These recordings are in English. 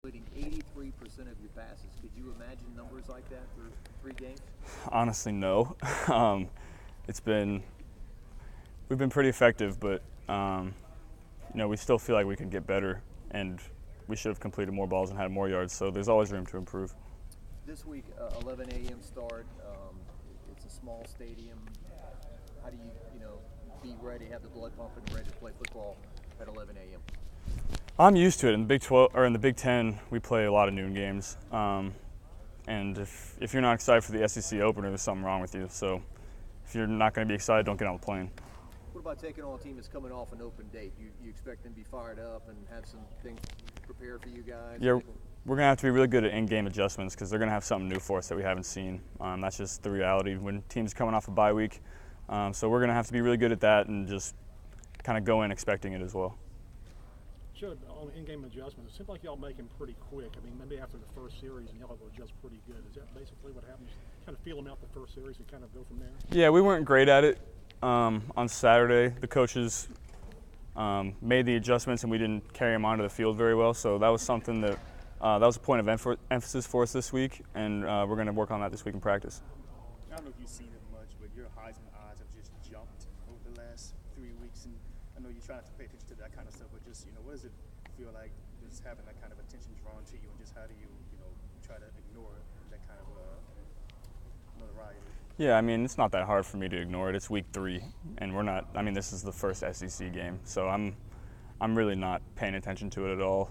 Completing 83% of your passes. Could you imagine numbers like that for 3 games? Honestly, no. We've been pretty effective, but we still feel like we can get better, and we should have completed more balls and had more yards. So there's always room to improve. This week, 11 a.m. start. It's a small stadium. How do you be ready, have the blood pumping, ready to play football at 11 a.m.? I'm used to it. In the Big 12 or in the Big 10, we play a lot of noon games. And if you're not excited for the SEC opener, there's something wrong with you. So if you're not going to be excited, don't get on the plane. What about taking on a team that's coming off an open date? You expect them to be fired up and have some things prepared for you guys? Yeah, we're going to have to be really good at in-game adjustments because they're going to have something new for us that we haven't seen. That's just the reality when teams coming off a bye week. So we're going to have to be really good at that and just kind of go in expecting it as well. Sure, on in-game adjustments, it seems like y'all make them pretty quick. I mean, maybe after the first series and y'all have to adjust pretty good. Is that basically what happens? Kind of feel them out the first series and kind of go from there? Yeah, we weren't great at it. On Saturday, the coaches made the adjustments and we didn't carry them onto the field very well. So that was something that was a point of emphasis for us this week, and we're going to work on that this week in practice. I don't know if you've seen it much, but your Heisman odds have just jumped over the last 3 weeks, and I know you try not to pay attention to that kind of stuff, but just what does it feel like just having that kind of attention drawn to you, and just how do you try to ignore that kind of notoriety? Yeah, I mean, it's not that hard for me to ignore it. It's week 3, and we're not. I mean, this is the first SEC game, so I'm really not paying attention to it at all.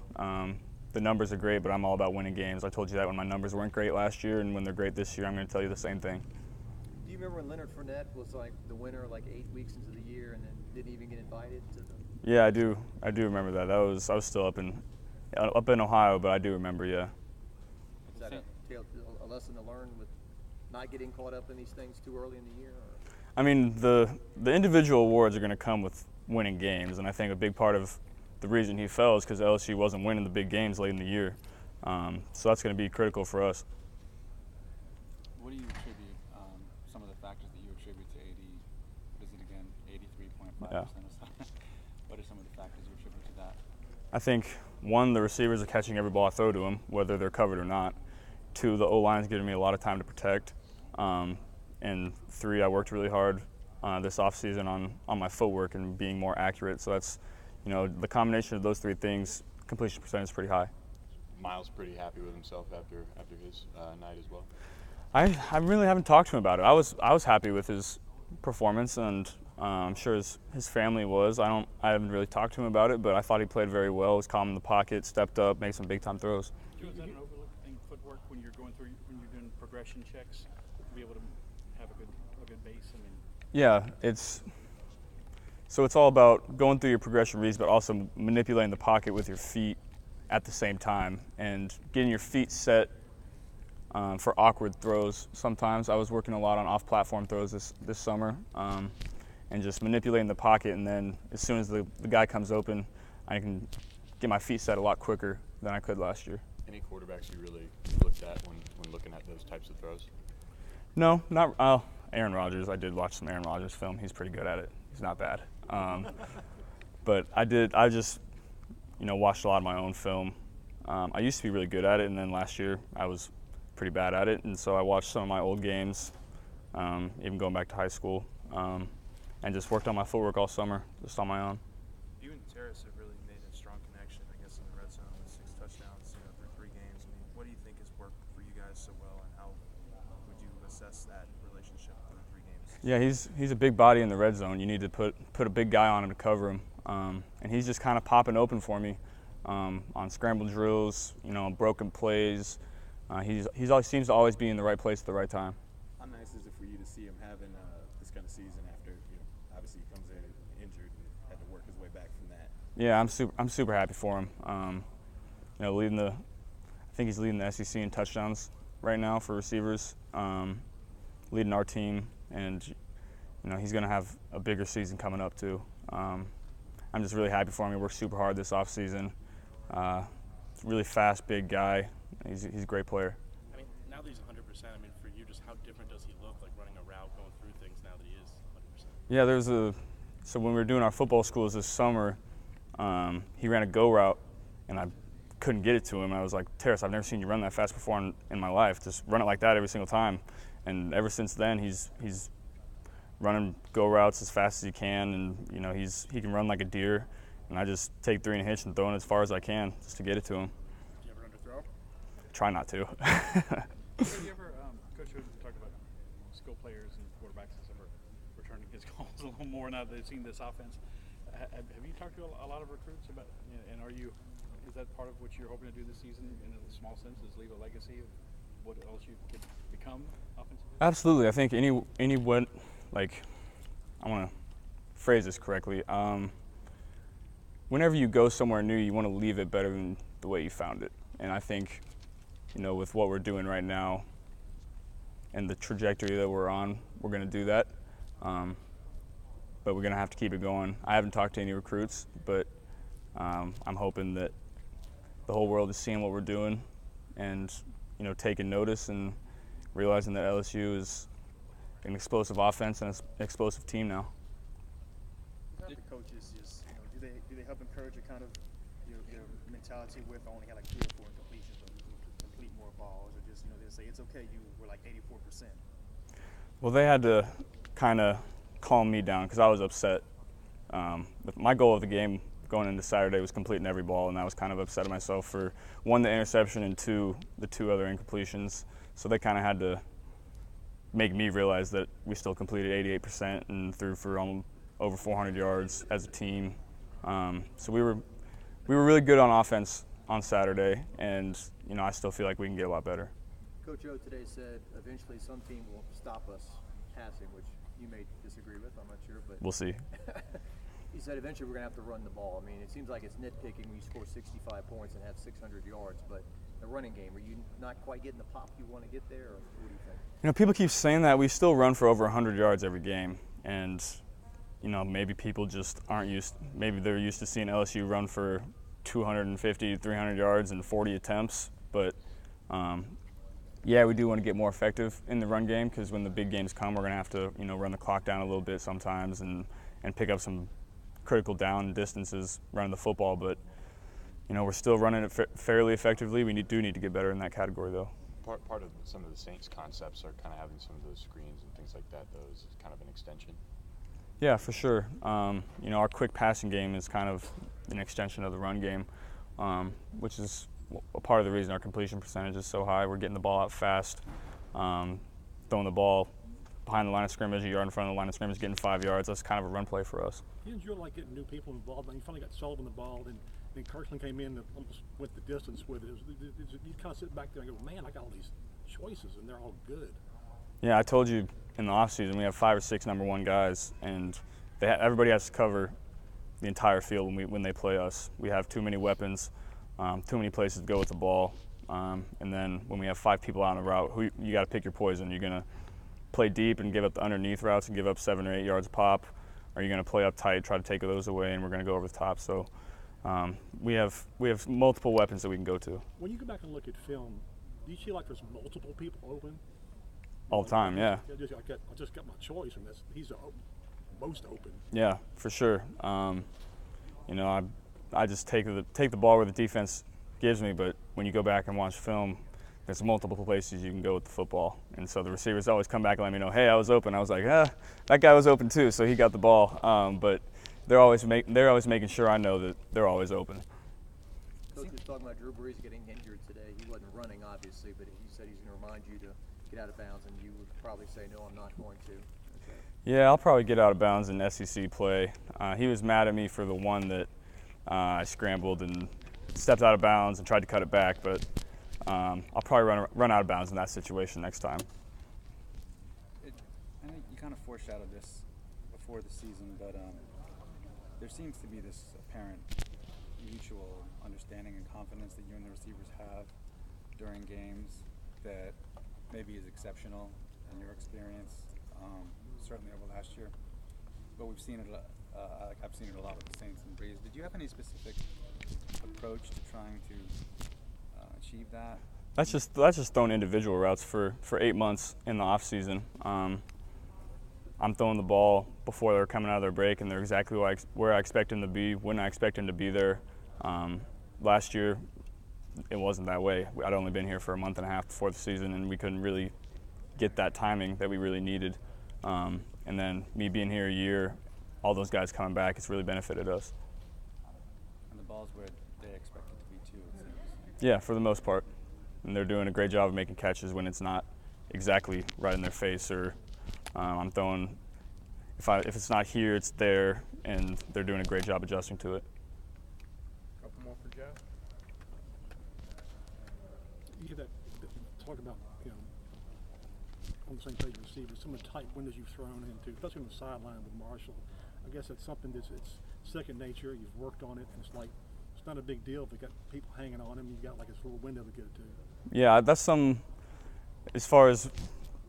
The numbers are great, but I'm all about winning games. I told you that when my numbers weren't great last year, and when they're great this year, I'm going to tell you the same thing. Do you remember when Leonard Fournette was like the winner 8 weeks into the year and then didn't even get invited to the? Yeah, I do. I do remember that. I was still up in Ohio, but I do remember. Yeah. Is that a lesson to learn with not getting caught up in these things too early in the year? Or? I mean, the individual awards are going to come with winning games, and I think a big part of the reason he fell is because LSU wasn't winning the big games late in the year. So that's going to be critical for us. What do you attribute some of the factors that you attribute to 80? What is it again? 83.5%. Yeah. What are some of the factors you attribute to that? I think 1, the receivers are catching every ball I throw to them, whether they're covered or not. 2, the O-line's giving me a lot of time to protect. And 3, I worked really hard this offseason on my footwork and being more accurate. So that's, the combination of those 3 things, completion percentage is pretty high. Miles pretty happy with himself after his night as well. I really haven't talked to him about it. I was happy with his performance, and I'm sure his family was. I haven't really talked to him about it, but I thought he played very well. Was calm in the pocket, stepped up, made some big time throws. Is that an overlooked thing, footwork, when you're doing progression checks to be able to have a good base? I mean. Yeah, it's all about going through your progression reads, but also manipulating the pocket with your feet at the same time and getting your feet set for awkward throws. Sometimes I was working a lot on off-platform throws this summer, and just manipulating the pocket, and then as soon as the guy comes open, I can get my feet set a lot quicker than I could last year. Any quarterbacks you really looked at when looking at those types of throws? No, not Aaron Rodgers. I did watch some Aaron Rodgers film. He's pretty good at it. He's not bad. But I just watched a lot of my own film. I used to be really good at it, and then last year I was pretty bad at it, and so I watched some of my old games, even going back to high school, and just worked on my footwork all summer, just on my own. You and Terrace have really made a strong connection, I guess, in the red zone with 6 touchdowns through 3 games. I mean, what do you think has worked for you guys so well, and how would you assess that relationship through 3 games? Yeah, he's a big body in the red zone. You need to put a big guy on him to cover him, and he's just kind of popping open for me on scramble drills, broken plays. He always seems to always be in the right place at the right time. How nice is it for you to see him having this kind of season after, obviously he comes in injured and had to work his way back from that? Yeah, I'm super happy for him. I think he's leading the SEC in touchdowns right now for receivers, leading our team, and he's going to have a bigger season coming up too. I'm just really happy for him. He worked super hard this offseason. Really fast, big guy. He's a great player. I mean, now that he's 100%, I mean, for you, just how different does he look, like running a route, going through things now that he is 100%? Yeah, so when we were doing our football schools this summer, he ran a go route, and I couldn't get it to him. I was like, Terrace, I've never seen you run that fast before in my life. Just run it like that every single time. And ever since then, he's running go routes as fast as he can, and you know he can run like a deer. And I just take 3 and a hitch and throw it as far as I can just to get it to him. Do you ever underthrow? Try not to. Have you ever, Coach, you talked about skill players and quarterbacks that are returning his calls a little more now that they've seen this offense. Have you talked to a lot of recruits about, and is that part of what you're hoping to do this season in a small sense, is leave a legacy of what else you could become offensively? Absolutely. I think anyone, like, I want to phrase this correctly. Whenever you go somewhere new, you want to leave it better than the way you found it. And I think, you know, with what we're doing right now and the trajectory that we're on, we're going to do that. But we're going to have to keep it going. I haven't talked to any recruits, but I'm hoping that the whole world is seeing what we're doing and, you know, taking notice and realizing that LSU is an explosive offense and an explosive team now. How the coaches just, you know, do they help encourage your kind of your mentality with only had like 3 or 4 completions, but you can complete more balls, or just, you know, they say it's okay, you were like 84%. Well, they had to kind of calm me down because I was upset. My goal of the game going into Saturday was completing every ball, and I was kind of upset at myself for 1, the interception, and 2, the 2 other incompletions. So they kind of had to make me realize that we still completed 88% and threw for over 400 yards as a team. So we were really good on offense on Saturday, and you know I still feel like we can get a lot better. Coach O today said eventually some team will stop us passing, which you may disagree with. I'm not sure, but we'll see. He said eventually we're going to have to run the ball. I mean, it seems like it's nitpicking when you score 65 points and have 600 yards, but the running game, are you not quite getting the pop you want to get there, or what do you think? You know, people keep saying that. We still run for over 100 yards every game, and you know, maybe people just aren't maybe they're used to seeing LSU run for 250, 300 yards and 40 attempts, but yeah, we do want to get more effective in the run game because when the big games come, we're going to have to, you know, run the clock down a little bit sometimes and pick up some critical down distances running the football. But, you know, we're still running it fairly effectively. We do need to get better in that category, though. Part of some of the Saints concepts are kind of having some of those screens and things like that, though, is kind of an extension. Yeah, for sure. You know, our quick passing game is kind of an extension of the run game, which is a part of the reason our completion percentage is so high. We're getting the ball out fast, throwing the ball behind the line of scrimmage, a yard in front of the line of scrimmage, getting 5 yards. That's kind of a run play for us. You enjoy like getting new people involved. When you finally got Sullivan the ball, then Kirkland came in and almost went the distance with it. You kind of sit back there and go, man, I got all these choices and they're all good. Yeah, I told you in the offseason we have 5 or 6 number 1 guys, and everybody has to cover the entire field when they play us. We have too many weapons, too many places to go with the ball, and then when we have 5 people out on the route, you got to pick your poison. You're gonna play deep and give up the underneath routes and give up 7 or 8 yards a pop, or you're gonna play up tight, try to take those away, and we're gonna go over the top. So we have multiple weapons that we can go to. When you go back and look at film, do you see like there's multiple people open? All the time, yeah. I just got my choice, and he's the most open. Yeah, for sure. You know, I just take the ball where the defense gives me, but when you go back and watch film, there's multiple places you can go with the football. And so the receivers always come back and let me know, hey, I was open. I was like, that guy was open too, so he got the ball. But they're always making sure I know that they're always open. Coach was talking about Drew Brees getting injured today. He wasn't running, obviously, but he said he's going to remind you to get out of bounds, and you would probably say, no, I'm not going to. Okay. Yeah, I'll probably get out of bounds in SEC play. He was mad at me for the one that I scrambled and stepped out of bounds and tried to cut it back, but I'll probably run out of bounds in that situation next time. I think you kind of foreshadowed this before the season, but there seems to be this apparent mutual understanding and confidence that you and the receivers have during games that maybe is exceptional in your experience, certainly over last year. But we've seen it. I've seen it a lot with the Saints and Breeze. Did you have any specific approach to trying to achieve that? That's just throwing individual routes for 8 months in the off season. I'm throwing the ball before they're coming out of their break, and they're exactly where I expect them to be, when I expect them to be there. Last year, it wasn't that way. I'd only been here for a month and a half before the season, and we couldn't really get that timing that we really needed. And then me being here a year, all those guys coming back, it's really benefited us. And the ball's where they expect it to be too, it seems. Yeah, for the most part. And they're doing a great job of making catches when it's not exactly right in their face, or I'm throwing, if it's not here, it's there, and they're doing a great job adjusting to it. Couple more for Joe. You hear that talk about, on the same page with receivers, some of the tight windows you've thrown into, especially on the sideline with Marshall. I guess that's something it's second nature. You've worked on it, and it's not a big deal if you got people hanging on him. You've got like this little window to go to. Yeah, that's some. As far as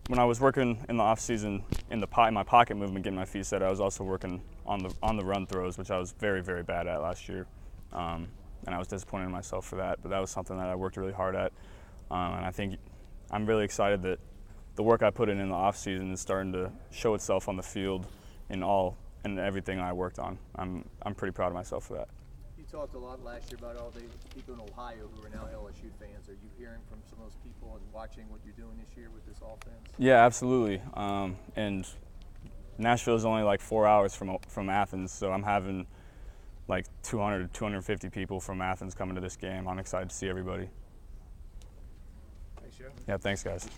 when I was working in the off season in my pocket movement, getting my feet set, I was also working on the run throws, which I was very, very bad at last year, and I was disappointed in myself for that. But that was something that I worked really hard at, and I think I'm really excited that the work I put in the off season is starting to show itself on the field in everything I worked on. I'm pretty proud of myself for that. You talked a lot last year about all the people in Ohio who are now LSU fans. Are you hearing from some of those people and watching what you're doing this year with this offense? Yeah, absolutely. And Nashville is only like 4 hours from Athens, so I'm having like 200 to 250 people from Athens coming to this game. I'm excited to see everybody. Thanks, Joe. Yeah, thanks, guys.